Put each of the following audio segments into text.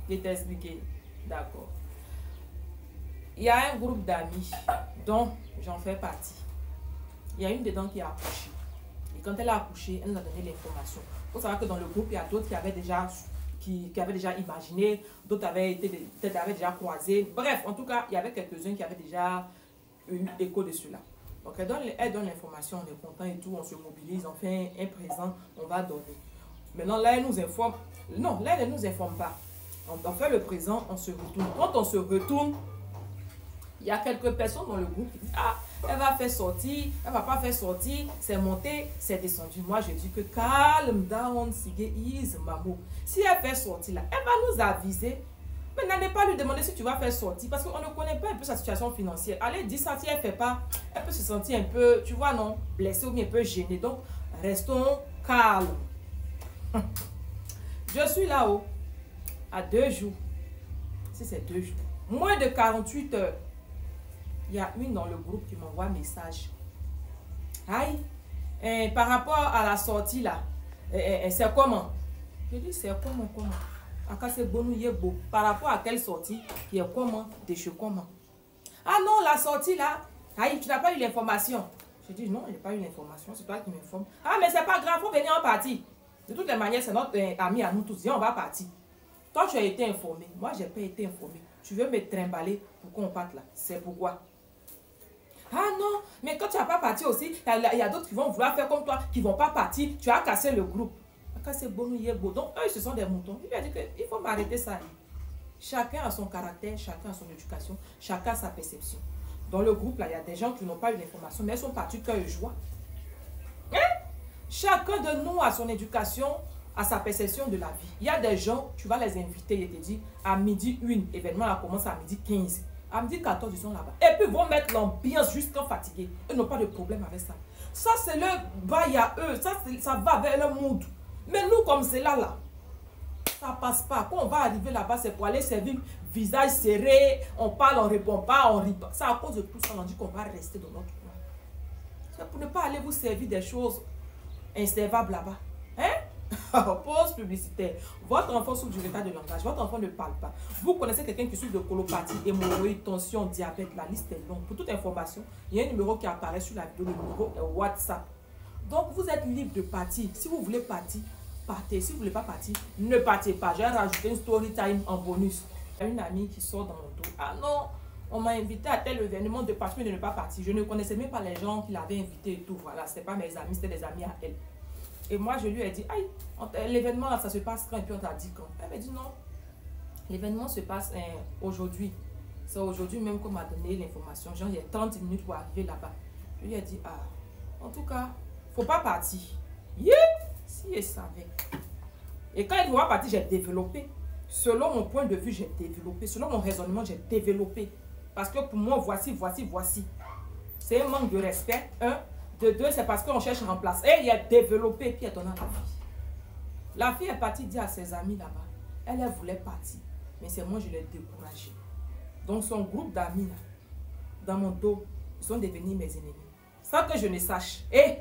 Je t'ai expliqué. D'accord. Il y a un groupe d'amis dont j'en fais partie. Il y a une dedans qui a accouché. Et quand elle a accouché, elle nous a donné l'information. Il faut savoir que dans le groupe, il y a d'autres qui avaient déjà, qui avaient déjà imaginé, d'autres avaient déjà croisé. Bref, en tout cas, il y avait quelques-uns qui avaient déjà eu écho de cela. Donc, elle donne l'information, on est content et tout, on se mobilise, on fait un présent, on va donner. Maintenant, là, elle nous informe. Non, là, elle ne nous informe pas. On fait le présent, on se retourne. Quand on se retourne, il y a quelques personnes dans le groupe qui disent, ah, elle va faire sortir, elle va pas faire sortir, c'est monté, c'est descendu. Moi, je dis que calme down, Sige is Mamo. Si elle fait sortir là, elle va nous aviser. Mais n'allez pas lui demander si tu vas faire sortir parce qu'on ne connaît pas un peu sa situation financière. Allez, dis ça, si elle ne fait pas, elle peut se sentir un peu, tu vois, non, blessée ou bien un peu gênée. Donc, restons calmes. Je suis là-haut, à 2 jours. Si c'est 2 jours, moins de 48 heures. Il y a une dans le groupe qui m'envoie un message. Aïe, par rapport à la sortie là, c'est comment? Je dis, c'est comment? Par rapport à quelle sortie? Qui est comment? De chez comment? Ah non, la sortie là, aïe, tu n'as pas eu l'information. Je dis, non, je n'ai pas eu l'information, c'est toi qui m'informe. Ah, mais c'est pas grave, il faut venir en partie. De toutes les manières, c'est notre ami à nous tous. Viens, on va partir. Toi, tu as été informé. Moi, je n'ai pas été informé. Tu veux me trimballer pour qu'on parte là. C'est pourquoi? Ah non, mais quand tu n'as pas parti aussi, il y a d'autres qui vont vouloir faire comme toi, qui ne vont pas partir. Tu as cassé le groupe. C'est bon, il est beau. Donc, eux, ce sont des moutons. Il lui a dit qu'il faut m'arrêter ça. Chacun a son caractère, chacun a son éducation, chacun a sa perception. Dans le groupe, là, il y a des gens qui n'ont pas eu l'information, mais ils sont partis cœur et joie. Hein? Chacun de nous a son éducation, a sa perception de la vie. Il y a des gens, tu vas les inviter, et te dit à midi 1, événement là commence à midi 15. À midi 14, ils sont là-bas. Et puis, ils vont mettre l'ambiance jusqu'à fatiguer. Ils n'ont pas de problème avec ça. Ça, c'est leur bail à eux. Ça va avec leur mood. Mais nous, comme c'est là, ça passe pas. Quand on va arriver là-bas, c'est pour aller servir visage serré. On parle, on répond pas, on rit pas. C'est à cause de tout ça, on dit qu'on va rester dans notre coin. C'est pour ne pas aller vous servir des choses inservables là-bas. Hein? Pause publicitaire. Votre enfant souffre du retard de langage. Votre enfant ne parle pas. Vous connaissez quelqu'un qui souffre de colopathie, hémorroïde, tension, diabète. La liste est longue. Pour toute information, il y a un numéro qui apparaît sur la vidéo. Le numéro est WhatsApp. Donc, vous êtes libre de partir. Si vous voulez partir, partez. Si vous ne voulez pas partir, ne partez pas. Je vais rajouter une story time en bonus. Il y a une amie qui sort dans mon dos. Ah non, on m'a invité à tel événement de partir, mais de ne pas partir. Je ne connaissais même pas les gens qui l'avaient invité et tout. Voilà, ce n'était pas mes amis, c'était des amis à elle. Et moi, je lui ai dit, aïe, l'événement là, ça se passe quand? Et puis on t'a dit quand? Elle m'a dit non. L'événement se passe aujourd'hui. C'est aujourd'hui même qu'on m'a donné l'information. Genre, il y a 30 minutes pour arriver là-bas. Je lui ai dit, ah, en tout cas, faut pas partir. Yeah! Si elle savait. Et quand elle voit partir, j'ai développé. Selon mon point de vue, j'ai développé. Selon mon raisonnement, j'ai développé. Parce que pour moi, voici. C'est un manque de respect. Un. De deux, c'est parce qu'on cherche à remplacer. Et il a développé, puis elle donne à la fille. La fille est partie dire à ses amis là-bas. Elle voulait partir. Mais c'est moi, je l'ai découragée. Donc son groupe d'amis là, dans mon dos, ils sont devenus mes ennemis. Sans que je ne sache. Et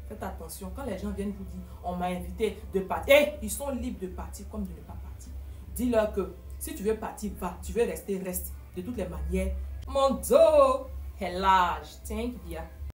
faites attention, quand les gens viennent vous dire, on m'a invité de partir, ils sont libres de partir comme de ne pas partir. Dis-leur que si tu veux partir, va. Tu veux rester, reste. De toutes les manières, mon dos est large. Tiens, bien.